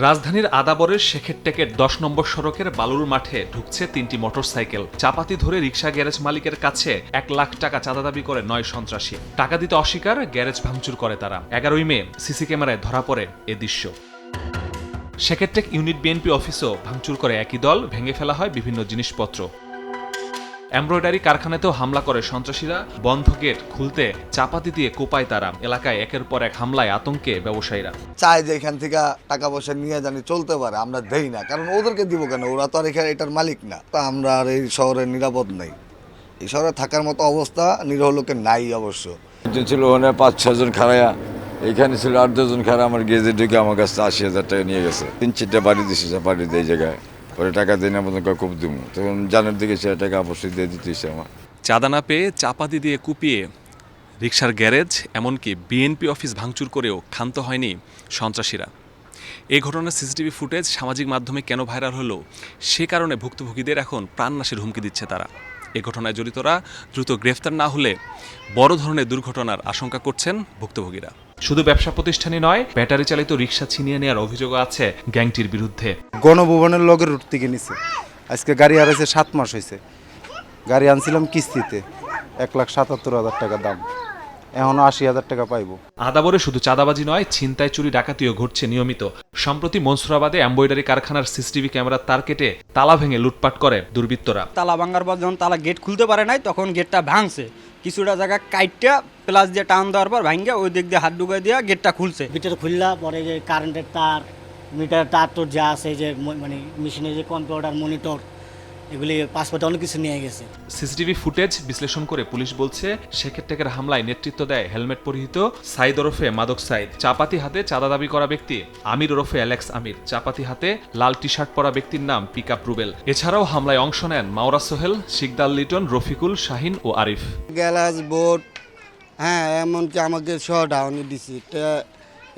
রাজধানীর আদাবরের শেখেরটেকের ১০ নম্বর সড়কের বালুর মাঠে ঢুকছে ৩টি মোটরসাইকেল। চাপাতি ধরে রিকশা গ্যারেজ মালিকের কাছে ১ লাখ টাকা চাঁদা দাবি করে ৯ সন্ত্রাসী। টাকা দিতে অস্বীকার, গ্যারেজ ভাঙচুর করে তারা। ১১ই মে সিসি ক্যামেরায় ধরা পড়ে এ দৃশ্য। শেখেরটেক ইউনিট বিএনপি অফিসও ভাঙচুর করে একই দল, ভেঙে ফেলা হয় বিভিন্ন জিনিসপত্র। এমব্রয়ডারি কারখানাতেও হামলা করে সন্ত্রাসীরা, বন্ধ গেট খুলতে চাপাতি দিয়ে কোপায় তারা। এলাকায় একের পর এক হামলায় আতঙ্কে ব্যবসায়ীরা। চাই যে এখান থেকে টাকা পয়সা নিয়ে জানি চলতে পারে, আমরা দেই না, কারণ ওদেরকে দিব কেন? ওরা তো আর এখানে এটার মালিক না। তা আমরা আর এই শহরে নিরাপদ নেই, এই শহরে থাকার মতো অবস্থা নিরীহ লোকের নাই। অবশ্য ছিল ওখানে ৫-৬ জন খাড়াইয়া, এখানে ছিল ৮-১০ জন খাড়া। আমার গেজে ঢুকে আমার কাছে ৮০,০০০ টাকা নিয়ে গেছে। ৩-৪টা বাড়ি দিয়েছে, বাড়ি দিয়ে এই জায়গায় পরে টাকা দিই না মতন খুব দিব, তখন জানার দিকে সে টাকা অবশ্যই দিয়ে দিতেছে আমার। চাঁদা না পেয়ে চাপাতি দিয়ে কুপিয়ে রিকশার গ্যারেজ, এমনকি বিএনপি অফিস ভাঙচুর করেও ক্ষান্ত হয়নি সন্ত্রাসীরা। এই ঘটনার সিসিটিভি ফুটেজ সামাজিক মাধ্যমে কেন ভাইরাল হলো, সে কারণে ভুক্তভোগীদের এখন প্রাণনাশের হুমকি দিচ্ছে তারা। এ ঘটনায় জড়িতরা দ্রুত গ্রেফতার না হলে বড় ধরনের দুর্ঘটনার আশঙ্কা করছেন ভুক্তভোগীরা। শুধু ব্যবসা প্রতিষ্ঠানই নয়, ব্যাটারি চালিত রিকশা ছিনিয়ে নেওয়ার অভিযোগ আছে গ্যাংটির বিরুদ্ধে। গণভবনের লগের রুট থেকে নিছে। আজকে গাড়ি হারাইছে 7 মাস হয়েছে। গাড়ি আনছিলাম কিস্তিতে, ১,৭৭,০০০ টাকা দাম, এখনো ৮০,০০০ টাকা পাইব। আদাবরে শুধু চাঁদাবাজি নয়, ছিনতাই, চুরি, ডাকাতিও ঘটছে নিয়মিত। সম্প্রতি মনসুরাবাদে এমব্রয়ডারি কারখানার সিসিটিভি ক্যামেরার তার কেটে তালা ভেঙে লুটপাট করে দুর্বৃত্তরা। তালা ভাঙার পর যখন তালা গেট খুলতে পারে নাই, তখন গেটটা ভাঙছে, কিছুটা জায়গা কাইটটা প্লাস দিয়ে টান দেওয়ার পর ভাঙে ওই দিক দিয়ে হাত ঢুকাই দিয়ে গেটটা খুলছে। ভিতরে খুললা পরে যে কারেন্টের তার, মিটারের তার তোর যা আছে, যে মানে মেশিনের যে কম্পিউটার, মনিটর, এগুলি পাসপোর্টে অনেক কিছু নিয়ে গেছে। সিসিটিভি ফুটেজ বিশ্লেষণ করে পুলিশ বলছে, শেখেরটেকের হামলায় নেতৃত্ব দেয় হেলমেট পরিহিত সাইদ ওরফে মাদক সাইদ। চাপাতি হাতে চাঁদা দাবি করা ব্যক্তি আমির ওরফে অ্যালেক্স আমির। চাপাতি হাতে লাল টি শার্ট পরা ব্যক্তির নাম পিকআপ রুবেল। এছাড়াও হামলায় অংশ নেন মাওরা সোহেল, শিকদার লিটন, রফিকুল, শাহিন ও আরিফ। গ্যালাস বোর্ড, হ্যাঁ, এমনকি আমাকে সহ ডাউনি দিছি।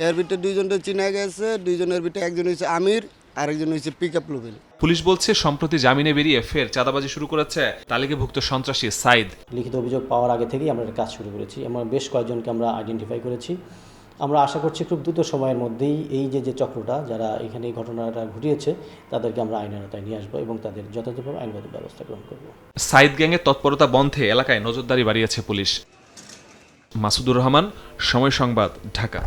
এর ভিতরে 2 জনটা চিনা গেছে, 2 জনের ভিতরে একজন হয়েছে আমির, আরেকজন হয়েছে পিকআপ রুবেল। পুলিশ বলছে, সম্প্রতি জামিনে বেরিয়ে ফের চাঁদাবাজি শুরু করেছে তালিকাভুক্ত সন্ত্রাসী সাইদ। লিখিত অভিযোগ পাওয়ার আগে থেকেই আমরা কাজ শুরু করেছি। আমরা বেশ কয়েকজনকে আমরা আইডেন্টিফাই করেছি। আমরা আশা করছি খুব দ্রুত সময়ের মধ্যেই এই যে চক্রটা যারা এখানে এই ঘটনাটা ঘটিয়েছে তাদেরকে আমরা আইনের আওতায় নিয়ে আসবো এবং তাদের যথাযথভাবে আইনগত ব্যবস্থা গ্রহণ করব। সাইদ গ্যাংয়ের তৎপরতা বন্ধে এলাকায় নজরদারি বাড়িয়েছে পুলিশ। মাসুদুর রহমান, সময় সংবাদ, ঢাকা।